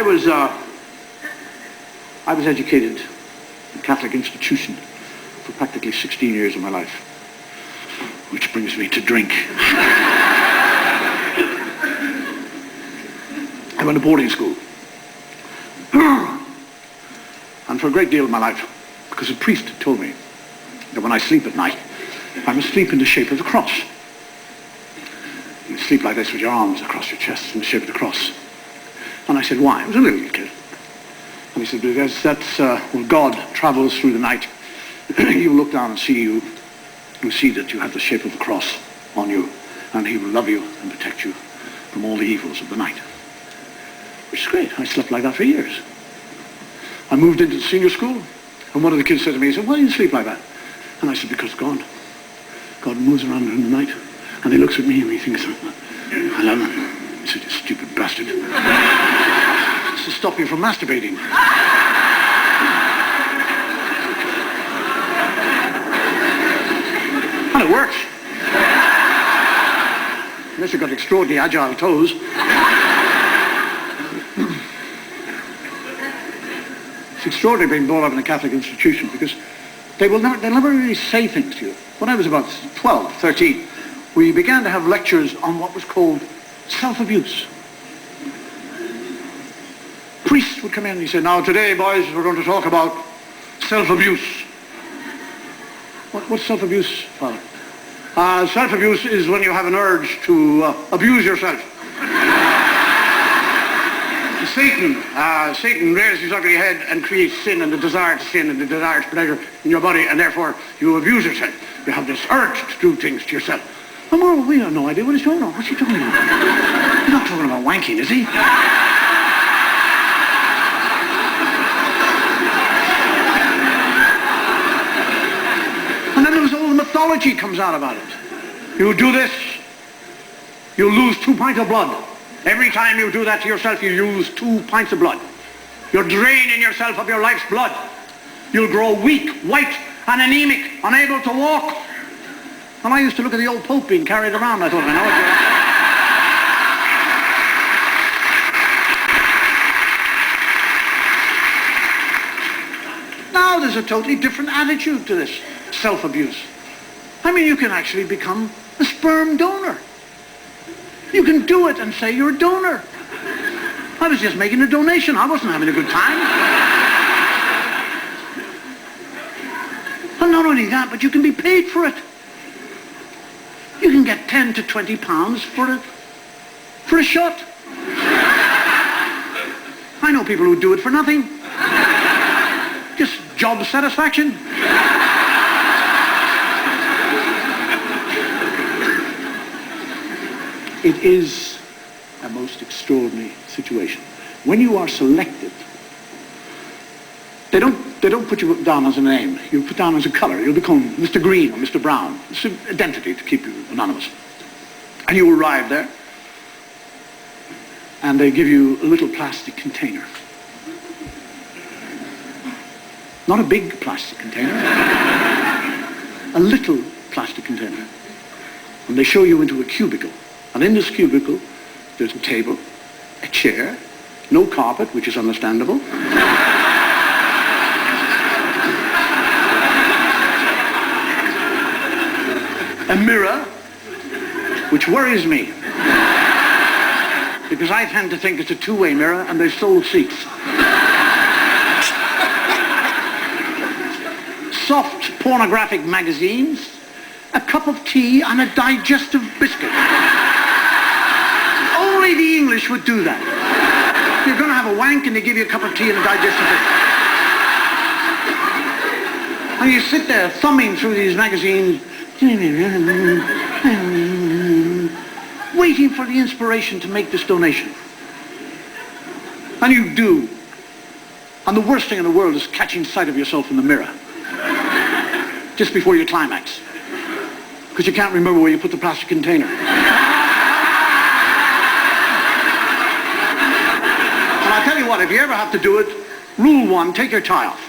I was educated in a Catholic institution for practically 16 years of my life, which brings me to drink. I went to boarding school. And for a great deal of my life, because a priest had told me that when I sleep at night, I must sleep in the shape of the cross. You sleep like this with your arms across your chest in the shape of the cross. And I said, why? I was a little kid. And he said, because that's when God travels through the night, he will look down and see you. He will see that you have the shape of the cross on you, and he will love you and protect you from all the evils of the night. Which is great. I slept like that for years. I moved into the senior school, and one of the kids said to me, he said, why do you sleep like that? And I said, because God moves around in the night, and he looks at me and he thinks, I love him. He said, you stupid bastard. It's to stop you from masturbating. And it works. Unless you've got extraordinarily agile toes. It's extraordinary being brought up in a Catholic institution, because they'll never really say things to you. When I was about 12, 13, we began to have lectures on what was called self-abuse. Priests would come in and he said, now today, boys, we're going to talk about self-abuse. What's self-abuse, Father? Self-abuse is when you have an urge to abuse yourself. Satan raises his ugly head and creates sin and the desire to sin and the desire to pleasure in your body, and therefore you abuse yourself. You have this urge to do things to yourself. Oh, we have no idea what he's talking about. What's he talking about? He's not talking about wanking, is he? And then there was all the mythology comes out about it. You do this, you'll lose 2 pints of blood. Every time you do that to yourself, you lose 2 pints of blood. You're draining yourself of your life's blood. You'll grow weak, white, and anemic, unable to walk. And I used to look at the old Pope being carried around. I thought, I know it. Now there's a totally different attitude to this self-abuse. I mean, you can actually become a sperm donor. You can do it and say you're a donor. I was just making a donation. I wasn't having a good time. And not only that, but you can be paid for it. You can get 10 to 20 pounds for a shot. I know people who do it for nothing. Just job satisfaction. It is a most extraordinary situation. When you are selected, they don't put you down as a name. You're put down as a colour. You'll become Mr. Green or Mr. Brown. It's an identity to keep you anonymous. And you arrive there, and they give you a little plastic container. Not a big plastic container. A little plastic container. And they show you into a cubicle. And in this cubicle, there's a table, a chair, no carpet, which is understandable. A mirror, which worries me. Because I tend to think it's a two-way mirror and they've sold seats. Soft pornographic magazines, a cup of tea and a digestive biscuit. Only the English would do that. You're going to have a wank and they give you a cup of tea and a digestive biscuit. And you sit there thumbing through these magazines, waiting for the inspiration to make this donation. And you do. And the worst thing in the world is catching sight of yourself in the mirror. Just before you climax. Because you can't remember where you put the plastic container. And I'll tell you what, if you ever have to do it, rule 1, take your tie off.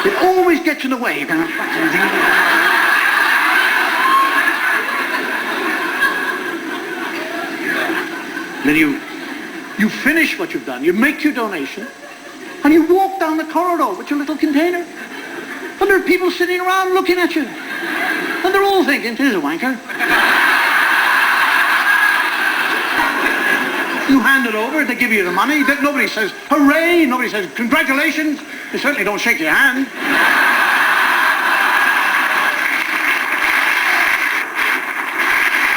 It always gets in the way. Then you finish what you've done, you make your donation, and you walk down the corridor with your little container. And there are people sitting around looking at you. And they're all thinking, "Here's a wanker." You hand it over, they give you the money. Nobody says, "Hooray!" Nobody says, "Congratulations." They certainly don't shake your hand.